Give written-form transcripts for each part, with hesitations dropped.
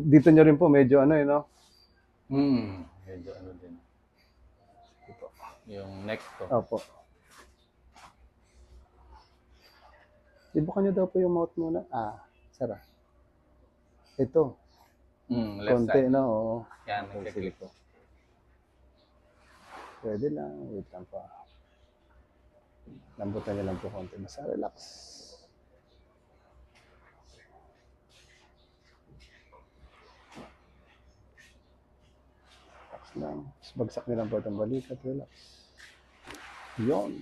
Dito nyo rin po, medyo ano no? Medyo ano din. Ito. Yung neck ko. Opo. Ibukan nyo daw po yung mouth muna. Sara. Ito. Left Konti side. na, oo. Yan, Okay, sige nagkaklik. po. Pwede lang. Wait lang pa. Lambutan nyo lang po konti. Basta relax. Relax lang. Tapos bagsak nyo lang po itong balikat. Relax. Yun.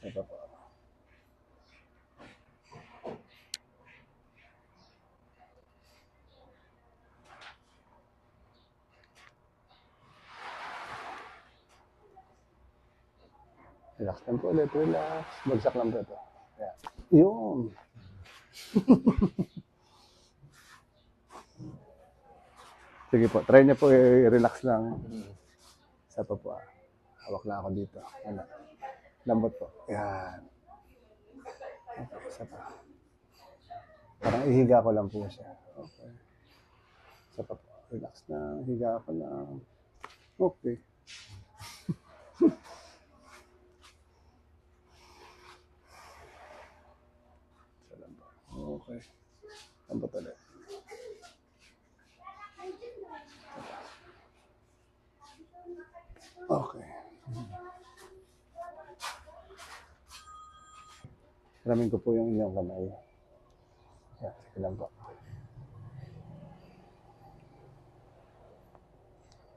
Ito po. Relax lang po ulit. Relax. Bagsak lang po ito. Yan. Yun. Sige po. Try niyo po i-relax lang. Isa pa po. Hawak lang ako dito. Ano? Lambot po. Yan. Okay. Isa pa. Parang ihiga ko lang po siya. Okay. Isa pa po. Relax na. Higa ko lang. Okay. Okay. Lambot ulit. Okay. Ramin ko po yung inyong kamay. Yan, sige lang po.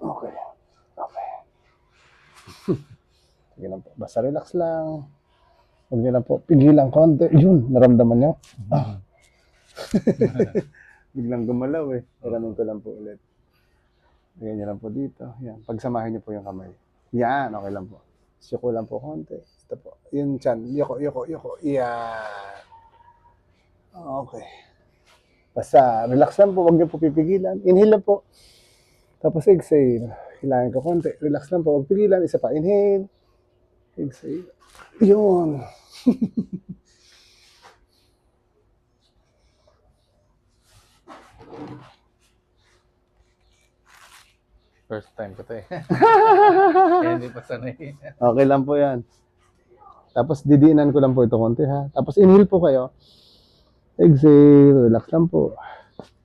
Okay. Okay. Sige lang po. Basta relax lang. Huwag niyo lang po pigilan konti. Yun, naramdaman niyo? Biglang gumalaw eh. Ramin ko lang po ulit. Bigyan niyo lang po dito. Yan. Pagsamahin niyo po yung kamay. Yan, okay lang po. Siyoko lang po konti. Ito po. Yung chan. Yoko. Yan. Okay. Basta relax lang po. Huwag niyo po pipigilan. Inhale lang po. Tapos exhale. Hilangin ko konti. Relax lang po. Huwag pigilan. Isa pa. Inhale. Exhale. Yun. First time ko to eh. Kaya hindi pa sanay. Okay lang po yan. Tapos didiinan ko lang po ito konti ha. Tapos inhale po kayo. Exhale. Relax lang po.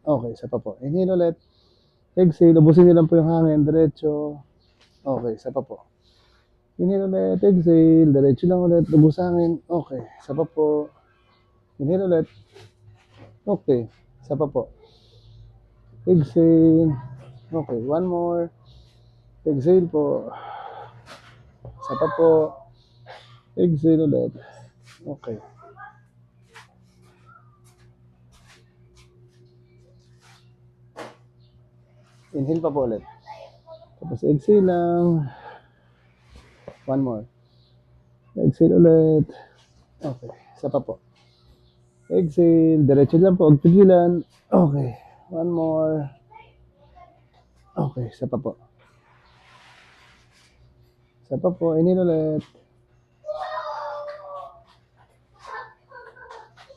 Okay, isa pa po. Inhale ulit. Exhale. Ubusin niyo lang po yung hangin. Diretso. Okay, isa pa po. Inhale ulit. Exhale. Diretso lang ulit. Ubus hangin. Okay, isa pa po. Inhale ulit. Okay, isa pa po. Exhale. Okay, one more. Exhale po. Isa pa po. Exhale ulit. Okay. Inhale pa po ulit. Tapos exhale lang. One more. Exhale ulit. Okay. Isa pa po. Exhale. Diretso lang po. Huwag pigilan. Okay. One more. Okay. Isa pa po. Isa pa po. Inhale ulit.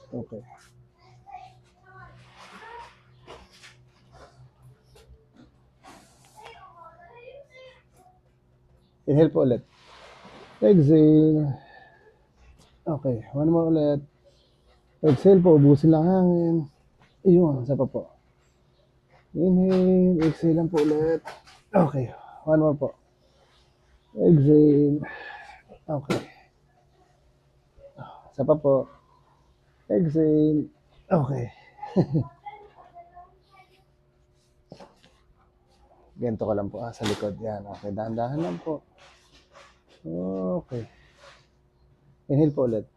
Okay. Inhale po ulit. Exhale. Okay. One more ulit. Exhale po. Ubusin lang hangin. Iyon. Isa pa po. Inhale. Exhale lang po ulit. Okay. One more po. Exhale. Okay. Isa pa po. Exhale. Okay. Ganito ka lang po sa likod. Yan. Okay. Dahan-dahan lang po. Okay. Inhale po ulit.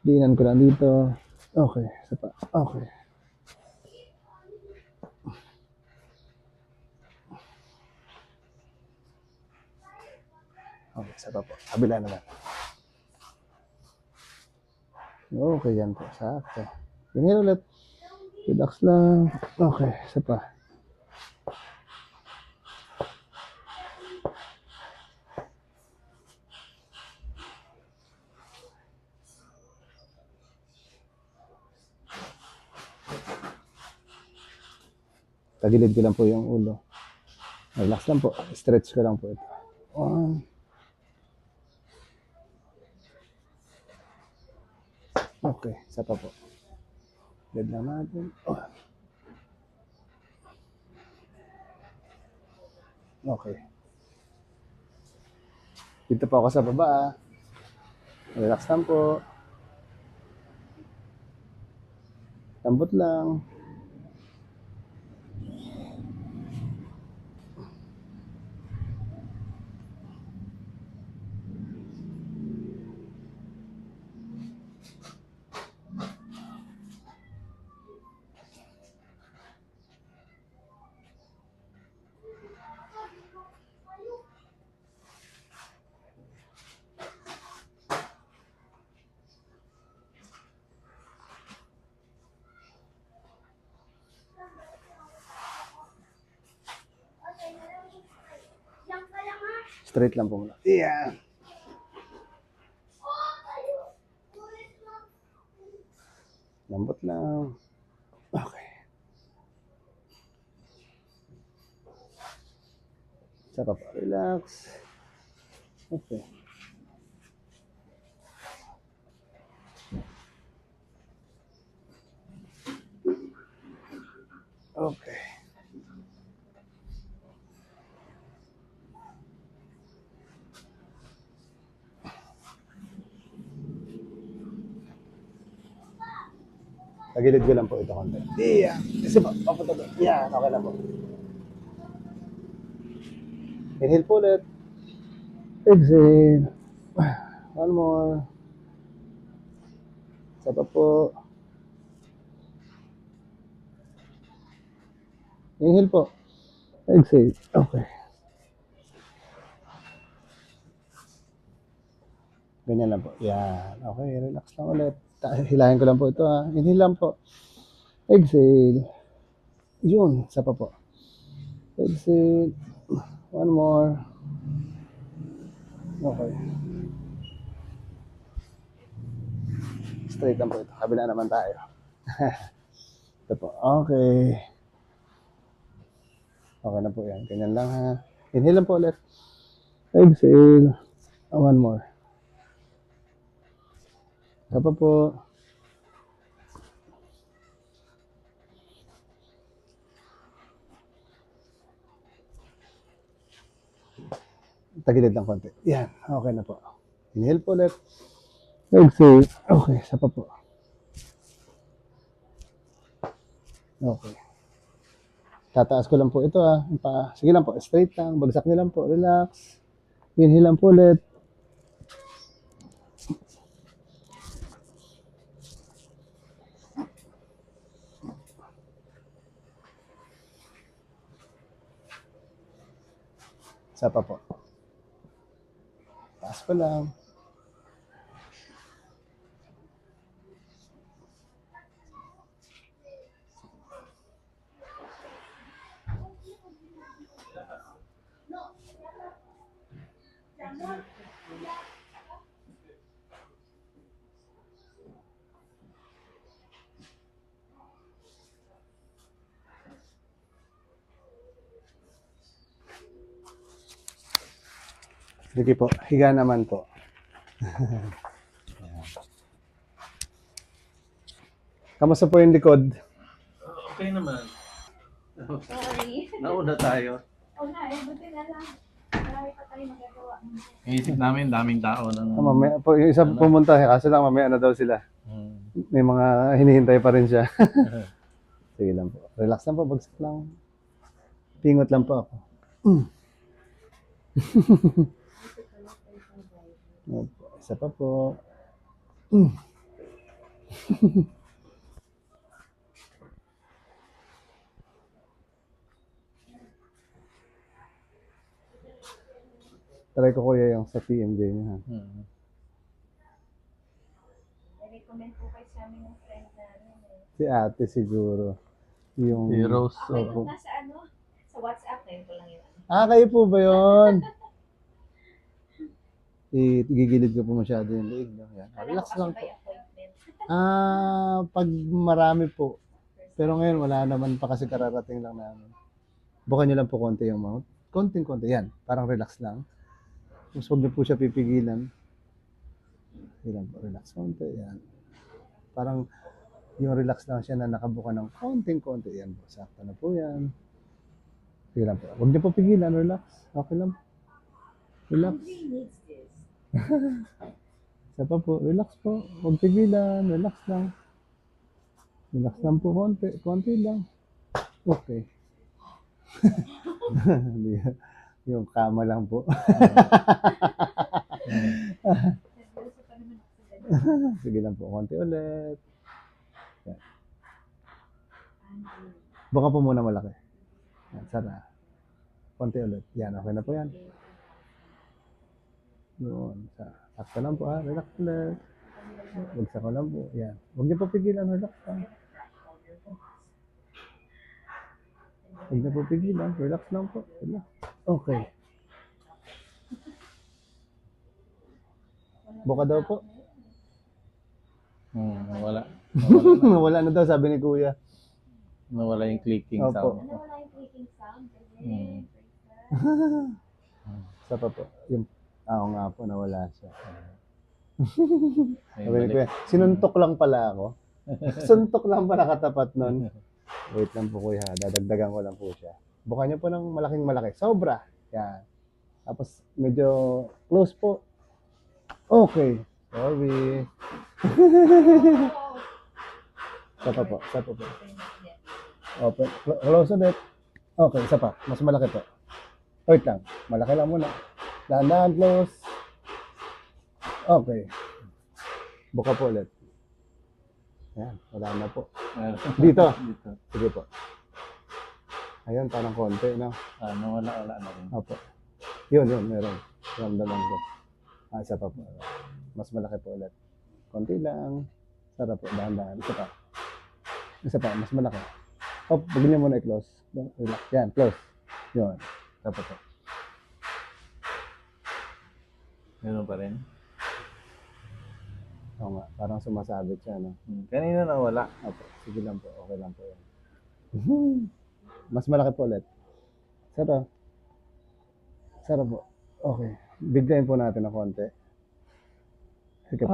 Diinan ko lang dito. Okay. Isa pa. Okay. Okay. Isa pa po. Kabila naman. Okay. Yan po. Sakto. Inhale ulit. Relax lang. Okay. Isa pa. Tagilid ko lang po yung ulo. Relax lang po. Stretch ko lang po ito. One. Okay, isa pa po. Dead lang natin. Oh. Okay. Dito po ako sa baba. Relax lang po. Lambot lang. Straight lang po muna. Yeah. Lambot lang. Okay. Isa pa po. Relax. Okay. Okay. Tagilid ko lang po ito konti. Yeah. Kasi po, papunta doon. Yeah, okay lang po. Inhale po ulit. Exhale. One more. Isa pa po. Inhale po. Exhale. Okay. Ganyan lang po. Yan. Okay, relax lang ulit. Hilahin ko lang po ito ha. Inhale lang po. Exhale. Yun. Isa pa po. Exhale. One more. Okay. Straight lang po ito. Kabila naman tayo. Ito po. Okay. Okay na po yan. Ganyan lang ha. Inhale lang po ulit. Exhale. One more. Ito pa po. Tagilid lang konti. Yan. Okay na po. Inhale po ulit. Exhale. Okay. Isa pa po. Okay. Tataas ko lang po ito ah. Sige lang po. Straight lang. Bagsak niyo lang po. Relax. Inhale lang po ulit. Isa pa po. Taas ko lang. Sige po. Higa naman po. Kamusta po yung likod? Okay naman. Sorry. Nauna tayo. Oo nga, buti na lang. Marami pa tayo magagawa. Iisip namin, daming tao ng... Mamaya po, yung isa pumunta. Kaso lang mamaya na daw sila. May mga hinihintay pa rin siya. Sige lang po. Relax lang po. Bagsak lang. Pingot lang po ako. Opo. Isa pa po. Try ko kuya yung sa TMJ niya. I-recommend po kayo sa amin ng friend namin eh. Si ate siguro. Yung... Si Rose. Okay, Opo. nasa ano? Sa WhatsApp, ngayon ko lang yun. Kayo po ba yun? Igigilid ko po masyado yung leeg. No? Yan. Relax lang po. May appointment. Pag marami po. Pero ngayon, wala naman pa kasi kararating lang namin. Bukan nyo lang po konti yung mouth. Konting-konti. Yan. Parang relax lang. Tapos huwag niyo po siya pipigilan. Yan po. Relax konti. Yan. Parang yung relax lang siya na nakabuka ng konting-konti. Yan po. Sakto na po yan. Sige lang po. Huwag niyo po pigilan. Relax. Okay lang po. Relax. Andre needs this. Isa pa po. Relax po. Huwag pigilan. Relax lang. Relax lang po konti. Konti lang. Okay. Hindi. Yung kama lang po. Nag-uusap pa naman ako sa ganun. Sige lang po. Konti ulit. Andre. Buka po muna malaki. Yan, sana. Konti ulit. Yan, okay na po yan. Yun. Sakto lang po ha. Relax ulit. Bagsak ko lang po. Yan. Huwag niyo po pigilan. Relax lang. Huwag niyo po pigilan. Relax lang po. Relax. Okay. Buka daw po. Nawala. Wala na daw sabi ni Kuya. Nawala yung clicking Opo. sound. Nawala yung clicking sound. Hmm. Sa pa po. Yung, ako nga po nawala siya. May Sabi ni mali. Kuya, sinuntok lang pala ako. Suntok lang pala katapat nun. Wait lang po Kuya, dadagdagan ko lang po siya. Bukan niyo po ng malaking malaki. Sobra. Yan. Tapos medyo close po. Okay. Sorry. Sa pa po. Sa pa po. Open. Close ulit. Okay, isa pa. Mas malaki po. Wait lang. Malaki lang muna. Dahan-dahan close. Okay. Buka po ulit. Ayan, wala na po. Dito. Dito. Sige po. Ayun, parang konti, no? Nawala na rin. Opo. Yun, meron. Ramdaman ko. Isa pa po. Mas malaki po ulit. Konti lang. Sarap po, dahan-dahan. Isa pa. Isa pa, mas malaki. Huwag niyo muna i-close. Relax. Yan, close. Yun. Isa pa po. Meron pa rin. Oo nga, parang sumasabit siya, no? Kanina nawala. Opo, sige lang po. Okay lang po yan. Mas malaki po ulit. Sarap. Sarap po. Okay. Biglayin po natin ng konti. Sige po.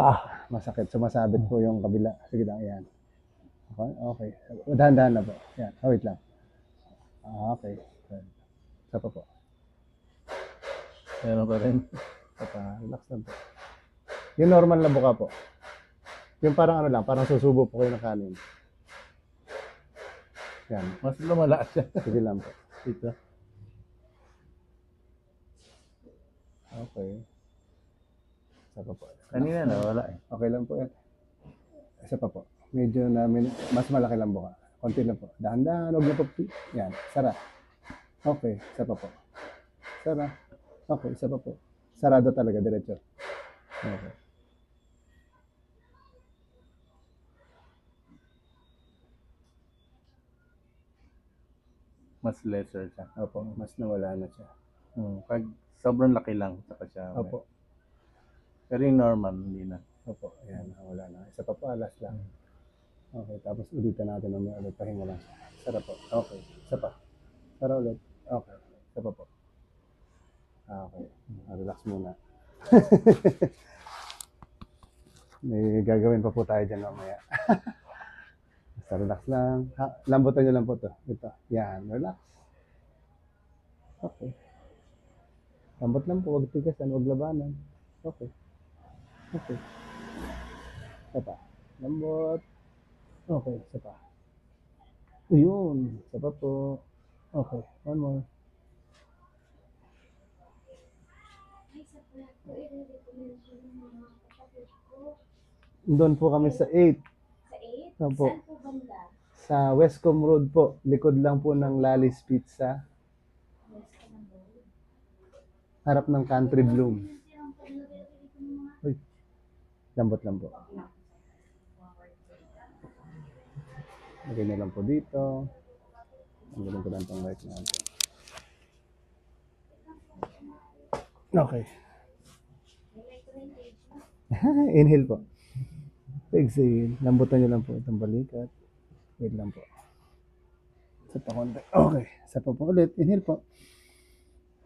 Masakit. Sumasabit po yung kabila. Sige lang, yan. Okay. Okay. Dahan-dahan na po. Yan. Wait lang. Okay. Isa pa po. Meron pa rin. Isa pa. Relax lang po. Yung normal na buka po. Yung parang ano lang, parang susubo po kayo ng kanin. Yan. Mas lumala siya. Sige lang po. Dito. Okay. Isa pa po. Kanina nawala eh. Okay lang po yan. Isa pa po. Medyo namin, mas malaki lang buka. Konti lang po. Dahan-dahan, huwag na po. Yan. Sara. Okay. Isa pa po. Sara. Okay. Isa pa po. Sarado talaga, diretso. Okay. Mas lesser siya. Opo. Mas nawala na siya. Pag sobrang laki lang, saka siya. Opo. Pero yung normal, hindi na. Opo. Ayan. Wala na. Isa pa po. Alas lang. Okay. Tapos ulitin natin na ulit. Pahinga lang. Sara po. Okay. Isa pa. Sara ulit. Okay. Isa pa po. Okay. Relax muna. May gagawin pa po tayo dyan mamaya. Basta relax lang. Lambutan nyo lang po to. Ito. Yan. Relax. Okay. Lambot lang po. Huwag tigasan. Huwag labanan. Okay. Okay. Isa pa. Lambot. Okay. Isa pa. Ayun. Isa pa po. Okay. One more. Ay, sa plat ko, i-recommend ko ng mga kapatid ko. Doon po kami sa 8. Sa 8? Opo. Saan po banda? Sa Westcom Road po. Likod lang po ng Lali's Pizza. West ka ng Bowl. Harap ng Country Bloom. Yung pinag-naririnig ko ng mga Uy. Lambot lang po. Lagay na lang po dito. Ang ko lang itong light natin. Okay. Inhale po. Exhale. Lambutan nyo lang po itong balikat. Wait lang po. Isa pa konti. Okay. Isa pa po ulit. Inhale po.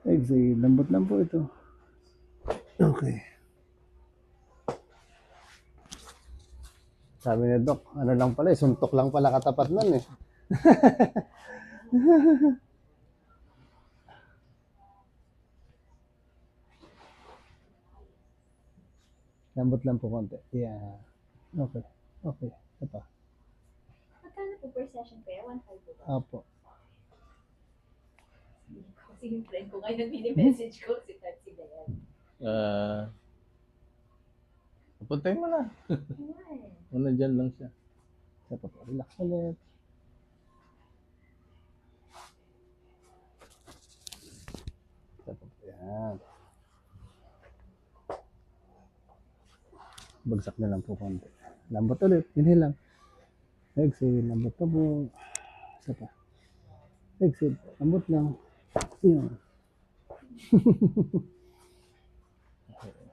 Exhale. Lambot lang po ito. Okay. Sabi ni Doc, ano lang pala, suntok lang pala katapat nun eh. Lambot lang po konti. Yeah. Okay. Okay. Ito pa. Magkano po per session kaya? 1.5 po ba? Apo. Kasi yung friend ko ngayon mini-message ko si Patsy Dayan. Pupuntahin mo na. Ay, Una dyan lang siya. Isa pa po. Relax ulit. Isa pa po. Yan. Bagsak na lang po konti. Lambot ulit. Inhale lang. Exhale. Lambot na po. Isa pa. Exhale. Lambot lang. Yun.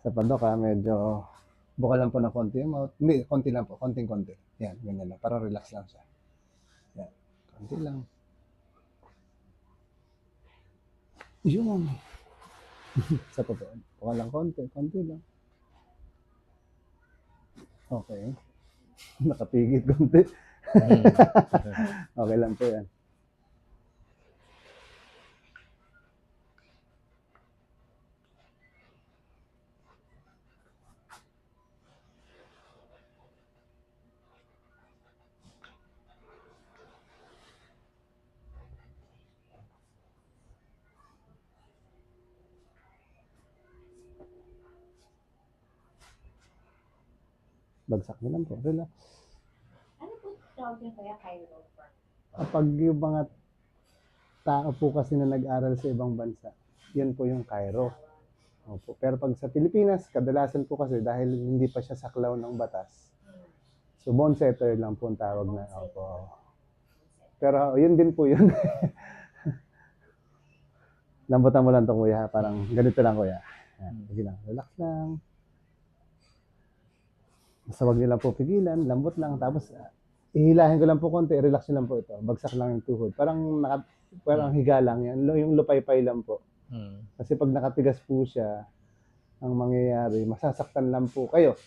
Sa pandok ha, medyo buka lang po ng konti yung mouth. Hindi, konti lang po. Konting-konti. Yan, ganyan lang. Para relax lang siya. Yan. Konti lang. Yun. Sa pa po. Buka lang konti. Konti lang. Okay. Nakapigit konti. Okay lang po yan. Bagsak na lang po. Relax. ano po tawag niya kaya chiropractor? Kapag yung mga tao po kasi na nag-aral sa ibang bansa, yun po yung Cairo. Opo. Pero pag sa Pilipinas, kadalasan po kasi dahil hindi pa siya saklaw ng batas. So, bone setter lang po ang tawag na. Opo. Pero yun din po yun. Lambutan mo lang to kuya. Parang ganito lang kuya. Yan. Sige lang. Relax lang. Basta wag niyo lang po pigilan. Lambot lang. Tapos ihilahin ko lang po konti. Relax nyo lang po ito. Bagsak lang yung tuhod. Parang higa lang yan. Yung lupay-pay lang po. Kasi pag nakatigas po siya, ang mangyayari, masasaktan lang po kayo.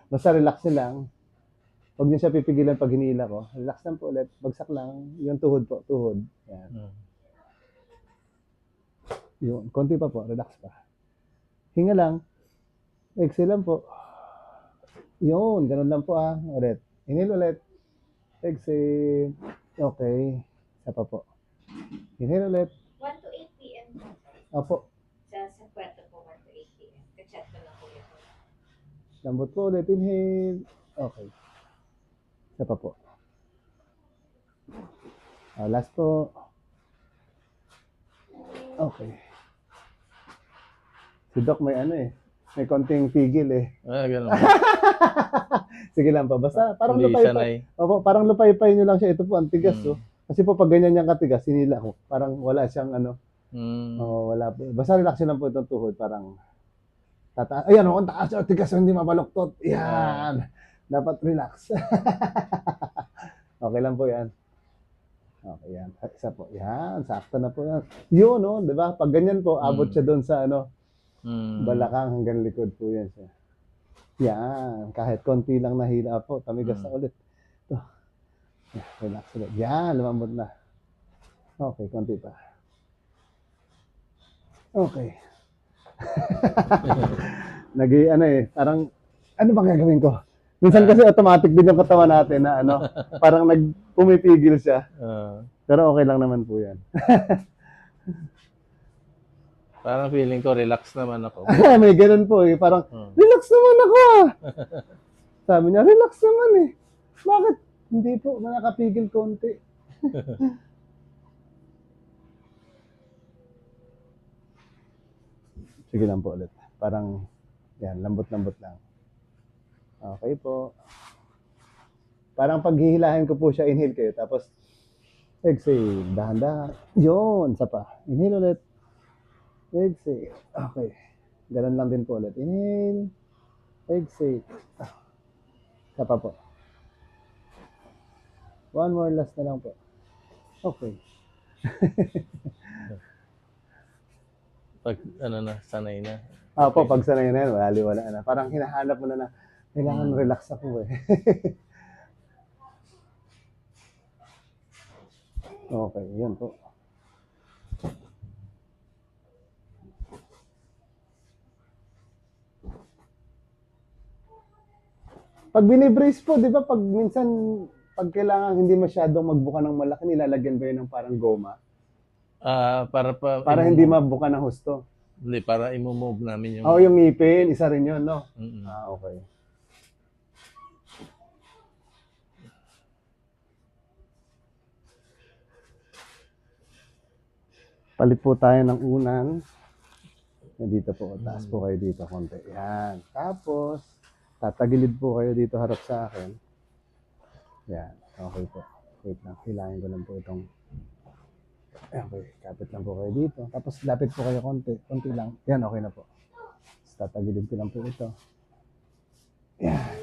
Basta relax nyo lang. Huwag niyo siya pipigilan pag hinila ko. Relax lang po ulit. Bagsak lang. Yung tuhod po. Tuhod. Yan. Yun. Konti pa po. Relax pa. Hinga lang. Exhale lang po. Yun. Ganun lang po ah. Ulit. Inhale ulit. Exhale. Okay. Isa pa po. Inhale ulit. 1 to 8 p.m. po. Opo. Sa kwarto po 1 to 8 p.m. Ka-chat ko lang po yun. Lambot po ulit. Inhale. Okay. Isa pa po. Last po. Okay. Si Doc may ano eh. May konting pigil eh. Ganun. Sige lang pa. Basta parang Hindi lupay-pay. sanay. Opo, parang lupay-pay nyo lang siya. Ito po, ang tigas oh. Kasi po pag ganyan niyang katigas, sinila ko. Parang wala siyang ano. Oo, wala po. Basta relax lang po itong tuhod. Parang tataas. Ayan, ang taas. Tigas, hindi mabaluktot. Yan. Dapat relax. Okay lang po yan. Okay, yan. Isa po. Yan. Sakto na po yan. Yun, no? Diba? Pag ganyan po, abot siya doon sa ano, balakang hanggang likod po yan siya. Yan. Kahit konti lang nahila po. Tamigas na ulit. Ito. Relax ulit. Yan. Lumambot na. Okay, konti pa. Okay. Ano eh. Parang, ano bang gagawin ko? Minsan kasi automatic din yung katawan natin na ano, parang pumipigil siya. Pero okay lang naman po yan. Parang feeling ko, relax naman ako. May ganun po eh. Parang, relax naman ako ah. Sabi niya, relax naman eh. Bakit? Hindi po, nakapigil konti. Sige lang po ulit. Parang, yan, lambot-lambot lang. Okay po. Parang paghihilahin ko po siya, inhale kayo. Tapos, exhale. Dahan-dahan. Yun, isa pa. Inhale ulit. Exhale. Okay. Ganun lang din po ulit. Inhale. Exhale. Isa pa po. One more last na lang po. Okay. Pag ano na, sanay na. Opo, pag sanay na yan, wala na. Parang hinahanap mo na kailangan relax ako eh. Okay, yun po. Pag binibrace po, di ba, pag minsan, pag kailangan hindi masyadong magbuka ng malaki, nilalagyan ba yun ng parang goma? Para hindi mabuka ng husto. Hindi, para i-move namin yung... Oo, yung ngipin, isa rin yun, no? Mm-mm. Okay. Palit po tayo ng unan. Dito po, taas po kayo dito konti. Yan. Tapos, tatagilid po kayo dito harap sa akin. Yan. Okay po. Wait lang. Hilangin ko lang po itong... Okay. Kapit lang po kayo dito. Tapos, lapit po kayo konti. Konti lang. Yan. Okay na po. Tapos, tatagilid ko lang po ito. Yan.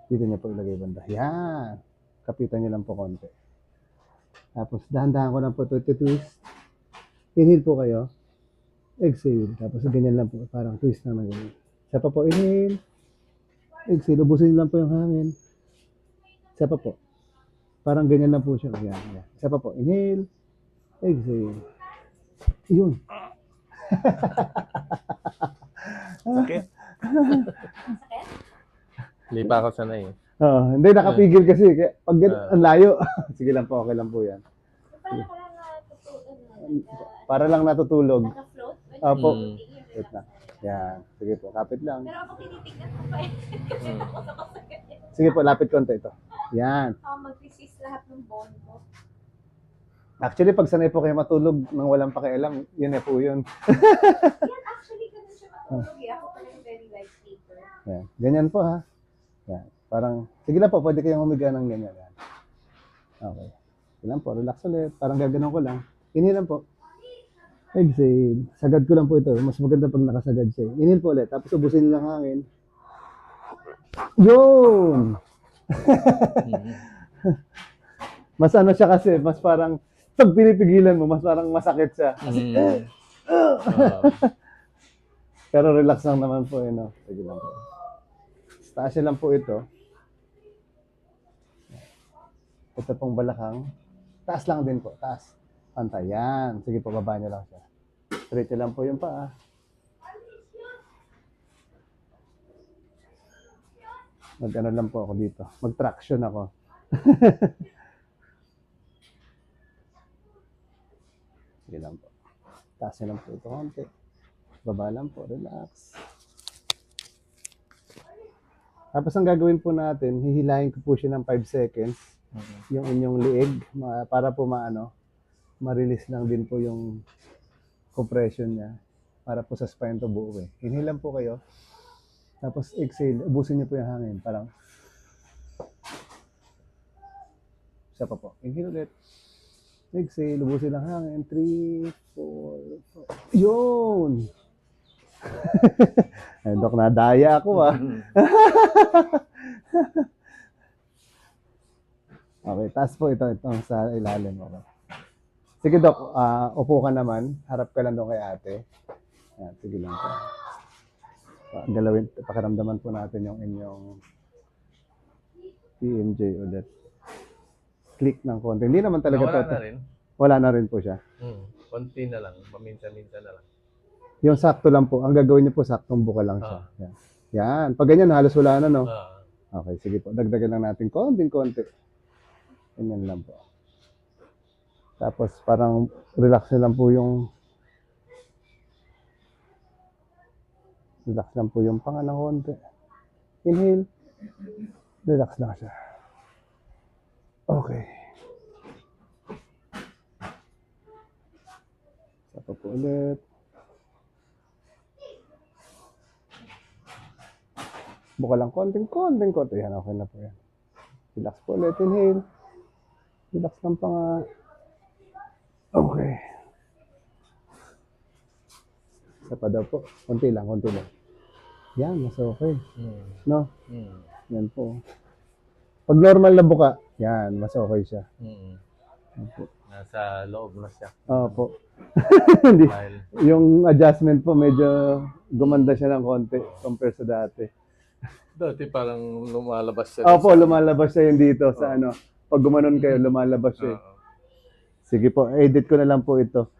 Dito niya po ilagay banda. Yan. Kapitan niyo lang po konti. Tapos, dahan-dahan ko lang po ito twist. Inhale po kayo. Exhale. Tapos, ganyan lang po. Parang twist na ganyan. Isa pa po. Inhale. Exhale. Ubusin lang po yung hangin. Isa pa po. Parang ganyan lang po siya. Yan, yan. Isa pa po. Inhale. Exhale. Yun. Sakit? Hindi pa ako sanay. Oo. Hindi, nakapigil kasi. Kaya pag ang layo. Sige lang po. Okay lang po yan. Parang ka lang natutulog. Para lang natutulog. Naka-float. Opo. Mm. Wait na. Yan. Sige po. Kapit lang. Pero ako tinitignan ko pa eh. Kasi nakasakit. Sige po. Lapit konti ito. Yan. Mag-resist lahat ng bone ko. Actually, pag sanay po kayo matulog nang walang pakialam, yun na po yun. Yan, actually, ganun siya matulog eh. Ako talaga very light sleeper. Yan. Ganyan po ha. Yan. Parang, sige lang po, pwede kayong humiga ng ganyan. Yan. Okay. Sige lang po, relax ulit. Parang gaganon ko lang. Inhale lang po. Exhale. Sagad ko lang po ito. Mas maganda pag nakasagad siya. Inhale po ulit. Tapos ubusin nilang hangin. Yun! Mas ano siya kasi, mas parang, pag pinipigilan mo, mas parang masakit siya. Pero relax lang naman po, eh, no? Sige lang po. Taas lang po ito. Ito pong balakang. Taas lang din po, taas. Pantay, yan. Sige po, baba niyo lang siya. Straight lang po yung paa. Mag-ano lang po ako dito. Mag-traction ako. Sige lang po. Taas lang po ito konti. Baba lang po, relax. Tapos ang gagawin po natin, hihilahin ko po siya ng 5 seconds. Yung inyong liig, para po ma-release lang din po yung compression niya. Para po sa spine to buo eh. Inhale lang po kayo. Tapos exhale, ubusin niyo po yung hangin. Parang, isa pa po. Inhale ulit. Exhale, ubusin lang hangin. 3, 4, 5. Yun! Ay, Dok, nadaya ako ah. Okay, taas po ito sa ilalim. Okay. Sige Dok, upo ka naman. Harap ka lang doon kay ate. Yan, sige lang po. Galawin, pakiramdaman po natin yung inyong PMJ ulit. Click ng konti. Hindi naman talaga Wala na rin. Wala na rin po siya. Konti na lang. Paminsan-minsan na lang. Yung sakto lang po. Ang gagawin niyo po, saktong buka lang siya. Yan. Yan. Pag ganyan, halos wala na, no? Okay, sige po. Dagdagan lang natin konting-konti. Ganyan lang po. Tapos parang relax na lang po yung panga ng konti. Inhale. Relax lang siya. Okay. Sapa po ulit. Buka lang konting. Yan, okay na po yan. Relax po ulit. Inhale. Relax lang pa nga. Okay. Isa pa daw po. Konti lang. Yan, mas okay. No? Yan po. Pag normal na buka, Yan, mas okay siya. Mm. Opo. Nasa loob na siya. Opo. Hindi. Dahil, Yung adjustment po medyo gumanda siya ng konti compare sa dati. dati parang lumalabas siya. Opo, lumalabas siya yun dito sa ano. Pag gumanon kayo, lumalabas siya. Oo. Sige po, edit ko na lang po ito.